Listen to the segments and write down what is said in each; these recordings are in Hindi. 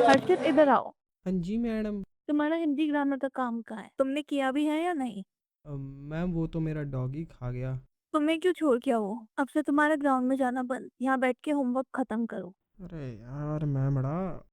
हर्षित इधर आओ। हाँ जी मैडम। तुम्हारा हिंदी ग्रामर का काम कहाँ है? तुमने किया भी है या नहीं? मैम वो तो मेरा डॉगी खा गया। तुम्हें क्यों छोड़ के आओ? अब से तुम्हारा ग्राउंड में जाना बंद। यहाँ बैठ के होमवर्क खत्म करो। अरे यार मैं बड़ा।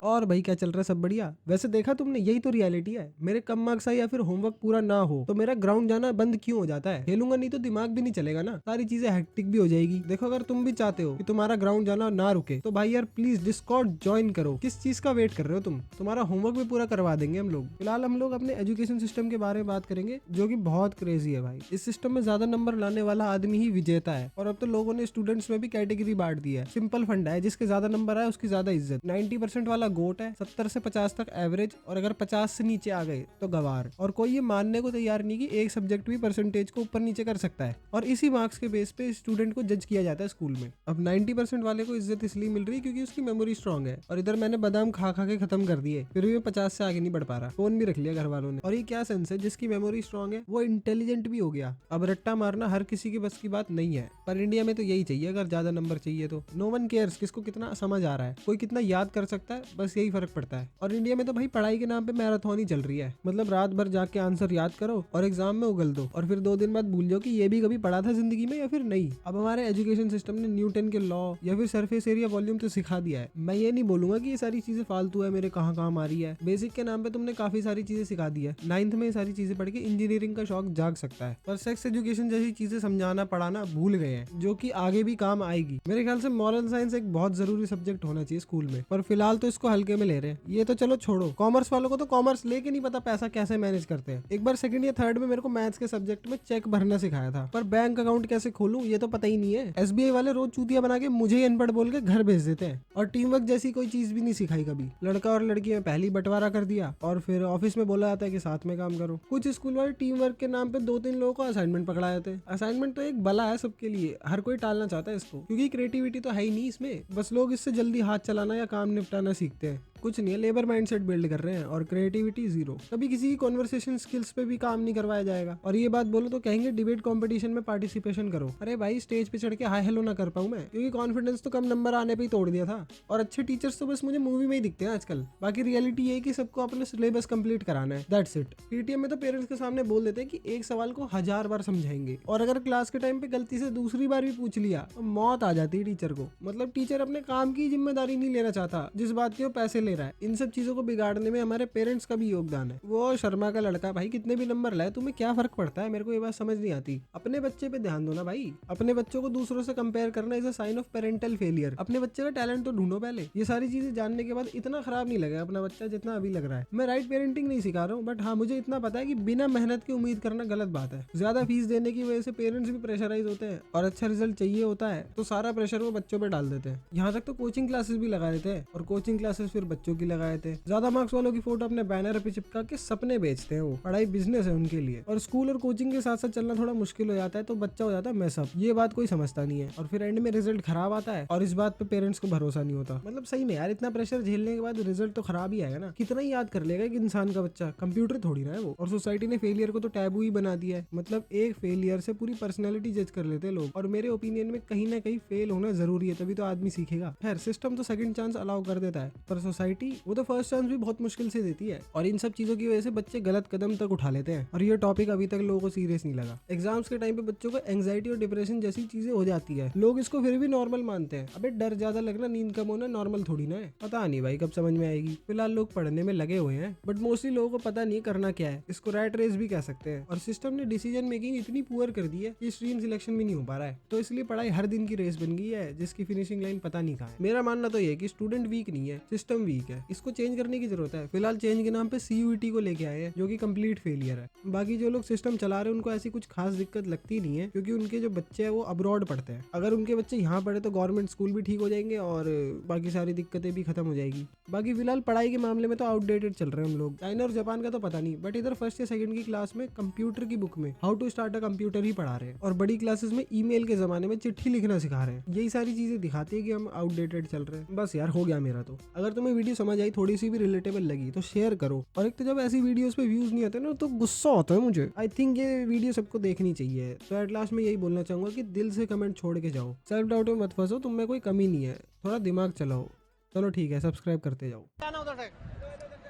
और भाई क्या चल रहा है? सब बढ़िया? वैसे देखा तुमने, यही तो रियलिटी है। मेरे कम मार्क्स आए या फिर होमवर्क पूरा ना हो तो मेरा ग्राउंड जाना बंद क्यों हो जाता है? खेलूंगा नहीं तो दिमाग भी नहीं चलेगा ना, सारी चीजें हेक्टिक भी हो जाएगी। देखो अगर तुम भी चाहते हो कि तुम्हारा ग्राउंड जाना ना रुके तो भाई यार प्लीज डिस्कॉर्ड ज्वाइन करो। किस चीज का वेट कर रहे हो तुम? तुम्हारा होमवर्क भी पूरा करवा देंगे हम लोग। फिलहाल हम लोग अपने एजुकेशन सिस्टम के बारे में बात करेंगे, जो कि बहुत क्रेजी है भाई। इस सिस्टम में ज्यादा नंबर लाने वाला आदमी ही विजेता है। और अब तो लोगों ने स्टूडेंट्स में भी कैटेगरी बांट दी है। सिंपल फंडा है, जिसके ज्यादा नंबर आए उसकी ज्यादा इज्जत। 90% वाला गोट है, 70 से 50 तक एवरेज, और अगर 50 से नीचे आ गए तो गवार। और कोई ये मानने को तैयार नहीं कि एक सब्जेक्ट भी परसेंटेज को ऊपर नीचे कर सकता है। और इसी मार्क्स के बेस पे स्टूडेंट को जज किया जाता है स्कूल में। अब 90% वाले को इज्जत इसलिए मिल रही है क्योंकि उसकी मेमोरी स्ट्रांग है। और इधर मैंने बादाम खा खा के खत्म कर दिए, फिर भी मैं 50 से आगे नहीं बढ़ पा रहा। फोन भी रख लिया घर वालों ने। और ये क्या सेंस है, जिसकी मेमोरी स्ट्रांग है वो इंटेलिजेंट भी हो गया। अब रट्टा मारना हर किसी की बस की बात नहीं है, पर इंडिया में तो यही चाहिए। अगर ज्यादा नंबर चाहिए तो नो वन केयर्स किसको कितना समझ आ रहा है, कोई कितना याद कर सकता है, बस यही फर्क पड़ता है। और इंडिया में तो भाई पढ़ाई के नाम पे मैराथन ही चल रही है। मतलब रात भर जाके आंसर याद करो और एग्जाम में उगल दो, और फिर 2 दिन बाद भूल जाओ कि ये भी कभी पढ़ा था जिंदगी में या फिर नहीं। अब हमारे एजुकेशन सिस्टम ने न्यूटन के लॉ या फिर सरफेस एरिया वॉल्यूम तो सिखा दिया है। मैं ये नहीं बोलूंगा कि ये सारी चीजें फालतू है, मेरे कहाँ काम आ रही है। बेसिक के नाम पे तुमने काफी सारी चीजें सिखा दी है। 9th में ये सारी चीजें पढ़ के इंजीनियरिंग का शौक जाग सकता है, पर सेक्स एजुकेशन जैसी चीजें समझाना पढ़ाना भूल गए हैं, जो कि आगे भी काम आएगी। मेरे ख्याल से मॉरल साइंस एक बहुत जरूरी सब्जेक्ट होना चाहिए स्कूल में, पर फिलहाल तो इसको हल्के में ले रहे हैं। ये तो चलो छोड़ो, कॉमर्स वालों को तो कॉमर्स लेके नहीं पता पैसा कैसे मैनेज करते हैं। एक बार सेकंड या थर्ड में मेरे को मैथ्स के सब्जेक्ट में चेक भरना सिखाया था, पर बैंक अकाउंट कैसे खोलूं ये तो पता ही नहीं है। एसबीआई वाले रोज चूतिया बना के मुझे ही अनपढ़ बोल के घर भेज देते हैं। और टीम वर्क जैसी कोई चीज भी नहीं सिखाई कभी। लड़का और लड़की में पहली बंटवारा कर दिया, और फिर ऑफिस में बोला जाता है कि साथ में काम करो। कुछ स्कूल वाले टीम वर्क के नाम पे 2-3 लोगों को असाइनमेंट पकड़ा जाते हैं। असाइनमेंट तो एक बला है सबके लिए, हर कोई टालना चाहता है इसको, क्योंकि क्रिएटिविटी तो है ही नहीं इसमें। बस लोग इससे जल्दी हाथ चलाना या काम निपटाना सीखते हैं। कुछ नहीं है, लेबर माइंडसेट बिल्ड कर रहे हैं, और क्रिएटिविटी जीरो। कभी किसी की कॉन्वर्सेशन स्किल्स पे भी काम नहीं करवाया जाएगा। और ये बात बोलो तो कहेंगे डिबेट कंपटीशन में पार्टिसिपेशन करो। अरे भाई स्टेज पे चढ़ के हाय हेलो ना कर पाऊं मैं, क्योंकि कॉन्फिडेंस तो कम नंबर आने पे ही तोड़ दिया था। और अच्छे टीचर्स तो बस मुझे मूवी में ही दिखते हैं आजकल। बाकी रियलिटी ये है कि सबको अपना सिलेबस कंप्लीट कराना है, दैट्स इट। पीटीएम में तो पेरेंट्स के सामने बोल देते हैं कि एक सवाल को 1000 बार समझाएंगे, और अगर क्लास के टाइम पे गलती से दूसरी बार भी पूछ लिया तो मौत आ जाती है टीचर को। मतलब टीचर अपने काम की जिम्मेदारी नहीं लेना चाहता, जिस बात की वो पैसे ले रहा है। इन सब चीजों को बिगाड़ने में हमारे पेरेंट्स का भी योगदान है। वो शर्मा का लड़का भाई कितने भी नंबर लाए, तुम्हें क्या फर्क पड़ता है? मेरे को ये बात समझ नहीं आती। अपने बच्चे पे ध्यान दो ना भाई। अपने बच्चों को दूसरों से कंपेयर करना is a sign of parental failure. अपने बच्चे का टैलेंट तो ढूंढो पहले। ये सारी चीजें जानने के बाद इतना खराब नहीं लगेगा अपना बच्चा जितना अभी लग रहा है। मैं राइट पेरेंटिंग नहीं सिखा रहा हूँ, बट हाँ मुझे इतना पता है कि बिना मेहनत की उम्मीद करना गलत बात है। ज्यादा फीस देने की वजह से पेरेंट्स भी प्रेशराइज होते हैं, और अच्छा रिजल्ट चाहिए होता है तो सारा प्रेशर वो बच्चों पे डाल देते हैं। यहाँ तक तो कोचिंग क्लासेस भी लगा देते हैं, और कोचिंग क्लासेस फिर बच्चों की लगा देते हैं। ज्यादा मार्क्स वालों की फोटो अपने बैनर पे चिपका के सपने बेचते हैं। वो पढ़ाई बिजनेस है उनके लिए। और स्कूल और कोचिंग के साथ साथ चलना थोड़ा मुश्किल हो जाता है, तो बच्चा हो जाता है मैसअप। ये बात कोई समझता नहीं है, और फिर एंड में रिजल्ट खराब आता है, और इस बात पे पेरेंट्स को भरोसा नहीं होता। मतलब सही में यार, इतना प्रेशर झेलने के बाद रिजल्ट तो खराब ही आएगा ना। कितना ही याद कर लेगा एक इंसान का बच्चा, कंप्यूटर थोड़ी ना है वो। और सोसाइटी ने फेलियर को तो टैबू ही बना दिया है। मतलब एक फेलियर से पूरी पर्सनैलिटी जज कर लेते हैं लोग। और मेरे ओपिनियन में कहीं ना कहीं फेल होना जरूरी है, तभी तो आदमी सीखेगा। खैर सिस्टम तो सेकंड चांस अलाउ कर देता है, पर सोसाइटी वो तो फर्स्ट चांस भी बहुत मुश्किल से देती है। और इन सब चीजों की वजह से बच्चे गलत कदम तक उठा लेते हैं, और ये टॉपिक अभी तक लोगों को सीरियस नहीं लगा। एग्जाम्स के टाइम पे बच्चों को एंग्जाइटी और डिप्रेशन जैसी चीजें हो जाती है, लोग इसको फिर भी नॉर्मल मानते हैं। अबे डर ज्यादा लगना, नींद कम होना नॉर्मल थोड़ी ना है। पता नहीं भाई कब समझ में आएगी। फिलहाल लोग पढ़ने में लगे हुए हैं, बट मोस्टली लोगों को पता नहीं करना क्या है। इसको रैट रेस भी कह सकते हैं। और सिस्टम ने डिसीजन मेकिंग इतनी पुअर कर दी है कि स्ट्रीम सिलेक्शन भी नहीं हो पा रहा है। तो इसलिए पढ़ाई हर दिन की रेस बन गई है, जिसकी फिनिशिंग लाइन पता नहीं कहाँ है। मेरा मानना तो ये है कि स्टूडेंट वीक नहीं है, सिस्टम वीक है। इसको चेंज करने की जरूरत है। फिलहाल चेंज के नाम पे सीयूईटी को लेके आए हैं, जो कि कंप्लीट फेलियर है। बाकी जो लोग सिस्टम चला रहे हैं उनको ऐसी कुछ खास दिक्कत लगती नहीं है, क्योंकि उनके जो बच्चे हैं वो अब्रॉड पढ़ते हैं। अगर उनके बच्चे यहाँ पढ़े तो गवर्नमेंट स्कूल भी ठीक हो जाएंगे, और बाकी सारी दिक्कतें भी खत्म हो जाएगी। बाकी फिलहाल पढ़ाई के मामले में तो आउटडेटेड चल रहे हैं हम लोग। चाइना और जापान का तो पता नहीं, बट इधर फर्स्ट या सेकंड की क्लास में कंप्यूटर की बुक में how to start a computer ही पढ़ा रहे हैं, और बड़ी क्लासेस में ईमेल के जमाने में चिट्ठी लिखना सिखा रहे हैं। यही सारी चीजें दिखाती है कि हम आउटडेटेड चल रहे हैं। बस यार हो गया मेरा तो। अगर तुम्हें वीडियो समझ आई, थोड़ी सी भी रिलेटेबल लगी तो शेयर करो। और एक तो जब ऐसी वीडियोस पे व्यूज नहीं आते ना तो गुस्सा आता है मुझे। आई थिंक ये वीडियो सबको देखनी चाहिए। तो एट लास्ट में यही बोलना चाहूंगा कि दिल से कमेंट छोड़ के जाओ, सेल्फ डाउट में मत फंसो, तुम में कोई कमी नहीं है, थोड़ा दिमाग चलाओ। चलो ठीक है, सब्सक्राइब करते जाओ।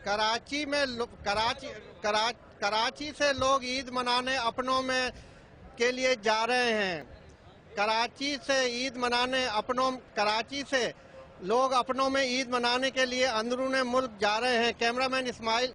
कराची में कराची से लोग ईद मनाने अपनों में के लिए जा रहे हैं। कराची से लोग अपनों में ईद मनाने के लिए अंदरूने मुल्क जा रहे हैं। कैमरामैन इस्माइल